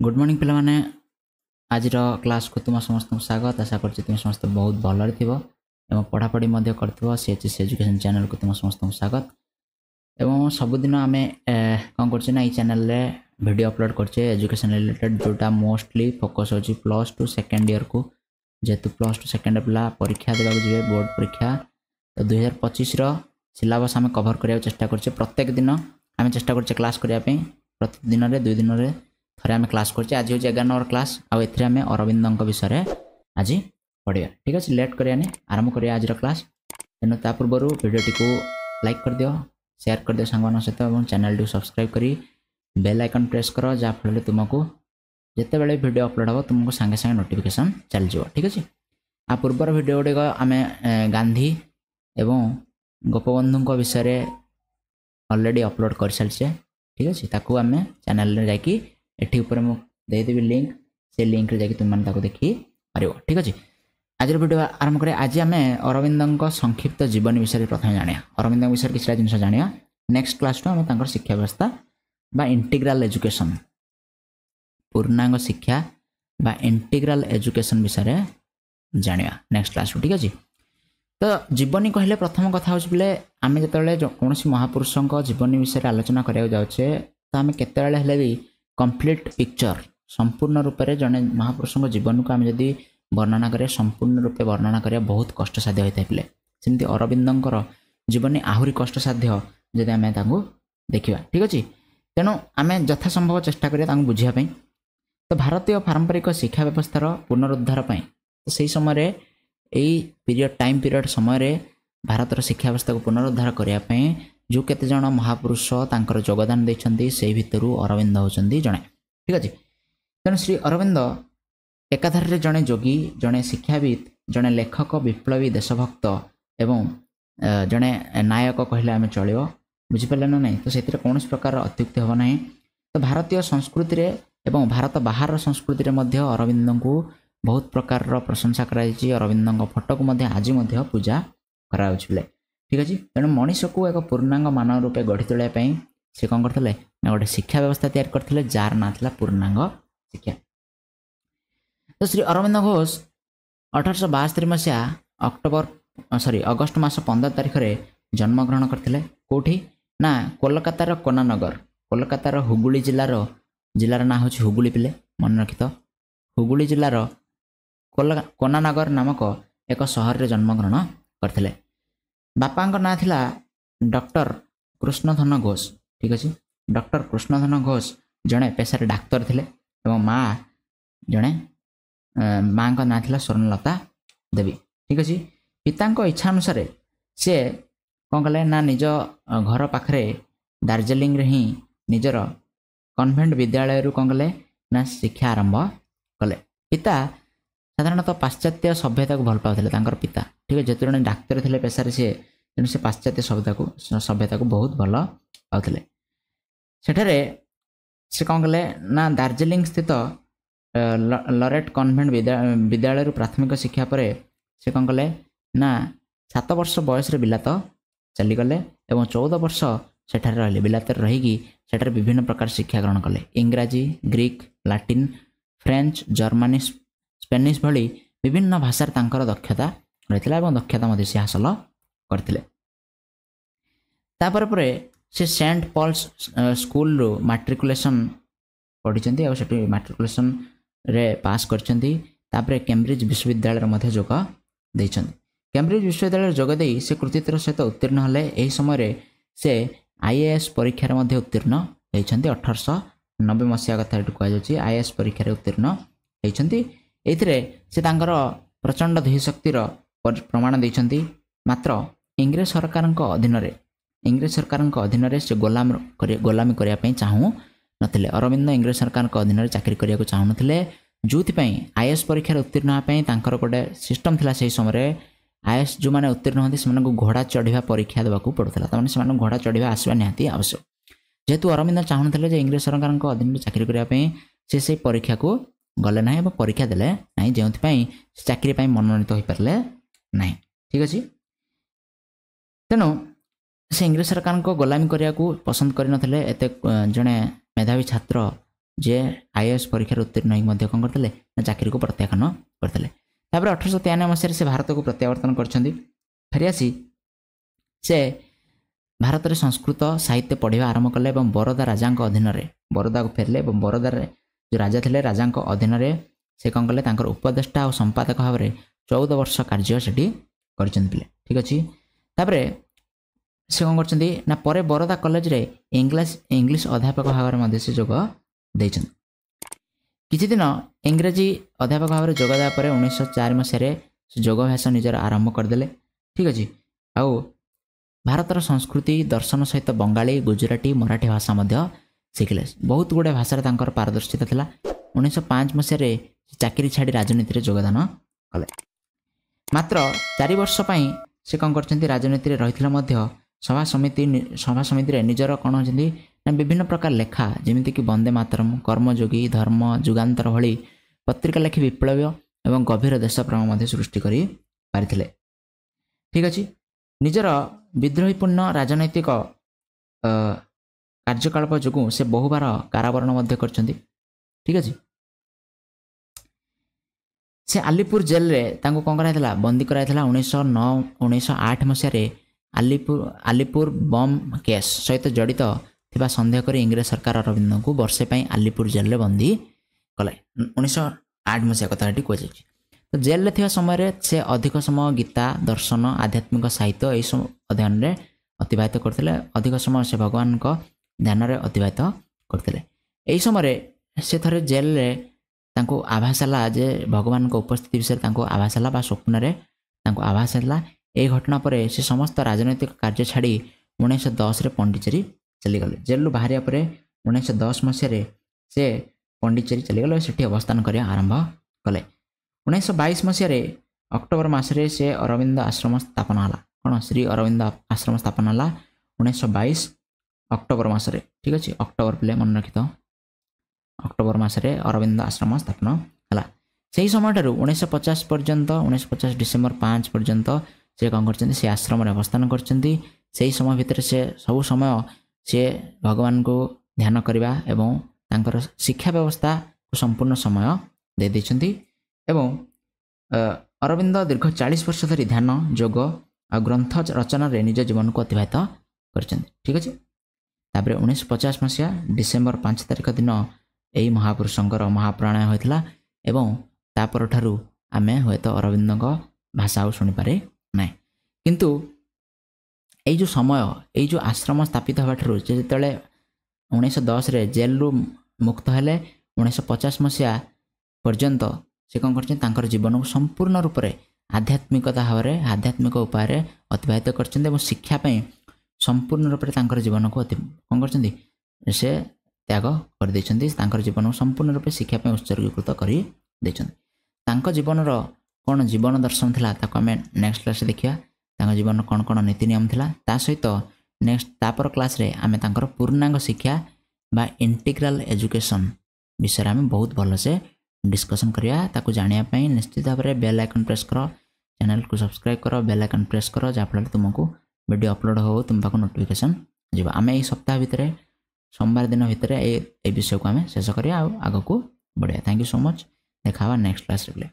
Good morning पिला माने आज क्लास को तुम समस्त स्वागत आशा कर तुम समस्त बहुत भल थो पढ़ापढ़ी कर सीएचएस एजुकेशन चैनल को तुम समस्त स्वागत एवं सबुदिन आम कौन कर चैनल रे वीडियो अपलोड करछे एजुकेशन रिलेटेड जोटा मोस्टली फोकस होची प्लस टू सेकेंड ईयर को जेहेतु प्लस टू सेकेंड पिला परीक्षा देवा जी बोर्ड परीक्षा तो 2025 सिलेबस आम कभर करने चेष्टा करछे प्रत्येक दिन आम चेष्टा करछे क्लास करने प्रतिदिन रे 2 दिन रे थरे आम क्लास करछे आज होची 11 नंबर क्लास आ एथरे आम अरविंद विषय आज पढ़िया ठीक अच्छे लेट करियानी आरंभ करिया आज क्लास तेणु ता पूर्व वीडियो को लाइक कर दियो शेयर कर दियो सांग सहित और चैनल टी सब्सक्राइब करी बेल आइकन प्रेस कर जहाँफल तुमको जिते बड़े वीडियो अपलोड हो तुमको सांगे सांगे नोटिफिकेशन चल जाओ ठीक अच्छे आ पूर्वर वीडियो गुड़िक आम गांधी एवं गोपबंधु विषय ऑलरेडी अपलोड कर सारी ठीक अच्छे ताकू आम चैनल रे जाकि एठी ऊपर मु देदेवी लिंक से लिंक रे जाकि तुम माने ताकू देखि पारिबो ठीक अच्छे आज वीडियो आरंभ करें आज आम अरविंद संक्षिप्त जीवन विषय प्रथम जाना अरविंद विषय किसी जिन जाना नेक्स्ट क्लास टू आम शिक्षा व्यवस्था बा इंटीग्राल एजुकेशन पूर्णांग शिक्षा बा इंटीग्राल एजुकेशन विषय जाना नेक्स्ट क्लास ठीक अच्छे तो जीवनी कहले प्रथम कथा हो बोले आम जो कौन महापुरुषों जीवनी विषय आलोचना कराया जाऊे तो आम केत भी कंप्लीट पिक्चर संपूर्ण रूप से जड़े महापुरुषों जीवन को आम जदि वर्णना करें संपूर्ण रूपे वर्णना करें बहुत कष्टसाध्य होता है पिले सेमती अरविंदर जीवन आहरी कष्टसाध्य जदि आम देखा ठीक अच्छे तेणु आम यथासंभव चेष्टा करिया बुझापी तो भारतीय पारंपरिक शिक्षा व्यवस्थार पुनरुद्धार तो सही समय पीरियड टाइम पीरियड समय भारतर शिक्षा व्यवस्था को पुनरुद्धार करने जो केते जण महापुरुष तांकर योगदान देछंती से भितरु अरविंद होचंती जणे ठीक अच्छे तेणु श्री अरविंद एकाधार रे जणे जोगी जणे शिक्षाविद जणे लेखक विप्लवी देशभक्त एवं जणे नायक कहले आम चलो बुझिपारे ना नहीं तो से कौन प्रकार अत्युक्ति हम ना तो भारतीय संस्कृति रे एवं भारत बाहर संस्कृति रे मध्य अरविंद को बहुत प्रकार प्रशंसा कराई अरविंद फोटो को मध्य आज पूजा करा ठीक अच्छे तेणु मनीष को एक पूर्णांग मानव रूपे गढ़ी तोड़ापी सी कौन करते गोटे शिक्षा व्यवस्था तैयार करते जार ना था पूर्णांग शिक्षा तो श्री अरविंद घोष 1872 मसीहा अगस्ट मास 15 तारिख में जन्मग्रहण करते कौटी ना कोलकातार कोनानगर कोलकातार हुगुली जिलार ना हूँ हुगुली पिले मन रखी तो हुगुली जिलार कोनानगर नामक एक सहर में जन्मग्रहण करते बापा ना थिला डॉक्टर कृष्णधन घोष ठीक अच्छे डॉक्टर कृष्णधन घोष जड़े पेशार डाक्तर थे और माँ जड़े माँ का ना थिला स्वर्णलता देवी ठीक अच्छे पिता इच्छा अनुसार सी कौन कले ना निज घर पाखे दार्जिलिंग रे ही निजर कन्वेंट विद्यालय कौन कले ना शिक्षा आरंभ कले पिता साधारणतः पाश्चात्य सभ्यता को भल पाते पिता ठीक है जेतु जन डाक्तर थे पेशार सी तेणु से पाश्चात्य सभ्यता को बहुत भल पाते सेठारे से कौन कले ना दार्जिलिंग स्थित लरेट कन्वेंट विद्यालय प्राथमिक शिक्षा पर से कौन कले ना 7 वर्ष बयस बिलात चलीगले और 14 वर्ष सेठारे रहिले बिलातर रहीकि सेठारे विभिन्न प्रकार शिक्षा ग्रहण कले इंग्राजी Greek Latin French Germany Spanish भली विभिन्न भाषार तांकर दक्षता रही और दक्षता से हासिल करते तापर से सेंट पॉल्स स्कूल रू मैट्रिकुलेशन पढ़ी और से मैट्रिकुलेशन रे पास कर कैम्ब्रिज विश्वविद्यालय जोग देइछन्ति कैम्ब्रिज विश्वविद्यालय जोगदे से कृतित्वर सहित उत्तीर्ण हेले एही समय से आईएएस परीक्षा उत्तीर्ण होती 1890 मसीहा कथा कहुच्छे आईएएस परीक्षा उत्तीर्ण होती एथिरे से तांकर प्रचंड धीशक्तिर प्रमाण देइछन्ति मात्र इंग्रेज सरकार अधीन से गोलामी करने चाहू नथिले अरविंद इंग्रेज सरकार अधीन चाकरी करने चाहू नथिले जोथिपाई आईएएस परीक्षा उत्तीर्ण होगापी तांकर गोटे सिस्टम थिला से समय आईएएस जो मैंने उत्तीर्ण होती से घोड़ा चढ़ा परीक्षा देवाक पड़ूला तमाने से घोड़ा चढ़ा आसवा निहाती आवश्यक जेहेतु अरविंद चाहून इंग्रेज सरकार अधीन चाकरी करने से परीक्षा को गले ना परीक्षा देले ना जो चाकरी मनोनीत हो पारे ना ठीक अच्छे तेणु से इंग्रेज सरकार को गोलामी करने को पसंद करते जड़े मेधावी छात्र जे आईएएस परीक्षा उत्तीर्ण होई कौन करते ना चाकरी को प्रत्याख्यान करते। 1893 मसीह से भारत को प्रत्यावर्तन कर फेरियासी से भारत में संस्कृत साहित्य पढ़ा आरंभ कले और बरोदा राजा अधीन बरोदा को फेरले और बरोदा जो राजा थे राजा अधीन से कौन कले उपदेष्टा और संपादक भाव में 14 वर्ष कार्य से ठीक अच्छे। तापर से कौन करना पर बरोदा कॉलेज रे इंग्लिश अध्यापक भाव में से जोग देछन। किछि दिन इंग्रेजी अध्यापक भाव में जोगदा पर 1904 मसीह योगाभ्यास निजर आरंभ करदे। ठीक अच्छे। आउ भारतर संस्कृति दर्शन सहित बंगाली गुजराती मराठी भाषा शिखिले। बहुत गुड़े भाषा पारदर्शिता था। 1905 मसीह चाकरी छाड़ी राजनीति में योगदान कले। मात्र 4 वर्ष से कौन कर राजनीति रही सभा समिति निजर कौन होती विभिन्न प्रकार लेखा जमीक वंदे मातरम कर्मयोगी धर्म जुगांतर भली पत्रिका लेखि विप्लव एवं गभीर देश प्रेम सृष्टि कर पारिथिले। ठीक अच्छे। निजर विद्रोहीपूर्ण राजनैतिक कार्यकलाप जो से बहुबार कारावरण कर। ठीक अच्छे। से आलीपुर जेल रे तांको कौन कराइला बंदी कराइला 1908 मसीह आलीपुर बम केस सहित जड़ित थिबा संदेह कर इंग्रेज सरकार अरविंद को वर्षे आलीपुर जेल रे बंदी कले। 1908 मसीहा कथा कहुई। तो जेल थिबा समय से अधिक समय गीता दर्शन आध्यात्मिक साहित्य यही अध्ययन में अतिबाहित करते। अधिक समय से भगवान को ध्यान में अतिबाहित करते। यही समय से थे जेल रे तांको आभास है जे भगवान को उपस्थिति विषय आभास है स्वप्न आभास है। यही घटना पर से समस्त राजनैतिक कार्य छाड़ी 1910 रे पंडिचेरी चलीगले। जेलू बाहर पर 1910 मसीह से पंडिचेरी चलीगले से अवस्थान कर आरंभ कले। 1922 मसीह अक्टोबर मसरे से अरविंद आश्रम स्थापन है। कौन श्री अरविंद आश्रम स्थापन है 1922 अक्टोबर मसरे। ठीक अच्छे। अक्टोबर पे मन रखी तो अक्टोबर मसरे अरविंद आश्रम स्थापन है। से समय 1950 पर्यंत 1950 डिसेम्बर 5 पर्यंत से कौन कर आश्रम अवस्थान कर। समय भितर से सब समय से भगवान को ध्यान करवा एवं तांकर शिक्षा व्यवस्था को संपूर्ण समय दे देछंती। एवं अरविंद दीर्घ 40 वर्ष धरी ध्यान योग और ग्रंथ रचना रे निज जीवन को अतिबाहित कर। ठीक अच्छे। तापर 1950 मसीहा डिसेम्बर 5 तारिख दिन यही महापुरुषंकर महाप्राणय होता एवं तापर ठारू आमे हुए तो अरविंद भाषा शुणी पारे ना। किंतु यही जो समय यही जो आश्रम स्थापित हवा ठारू जो 1910 रे जेल रु मुक्त हेले 1950 मसीहा पर्यंत से कौन कर जीवन को संपूर्ण रूप से आध्यात्मिकता भाव में आध्यात्मिक उपाय अतिबाहित कर शिक्षा संपूर्ण रूप से जीवन को कौन कर से त्याग कर जीवन को संपूर्ण रूप से शिक्षा उत्सर्गीकृत कर जीवन कौन जीवन दर्शन थिला ताको आमे नेक्स्ट क्लास देखिया। जीवन कौन कौन नीति नियम थिला ता सहित नेक्स्ट तापर क्लास रे आमे तांकर पूर्णांग शिक्षा बा इंटीग्रल एजुकेशन विषय आमे बहुत भल से डिस्कशन करिया। ताको जानिया पई निश्चित भाव में बेल आइकन प्रेस कर, चैनल को सब्सक्राइब कर, बेल आइकन प्रेस कर जाफल तुमको वीडियो अपलोड हो तुम पाक नोटिफिकेशन जीव। आमे एई सप्ताह भितर सोमवार दिन भितर ए विषय को आमे शेष करिया आगो को बढ़िया। Thank you so much. देखा नेक्स्ट क्लास रे।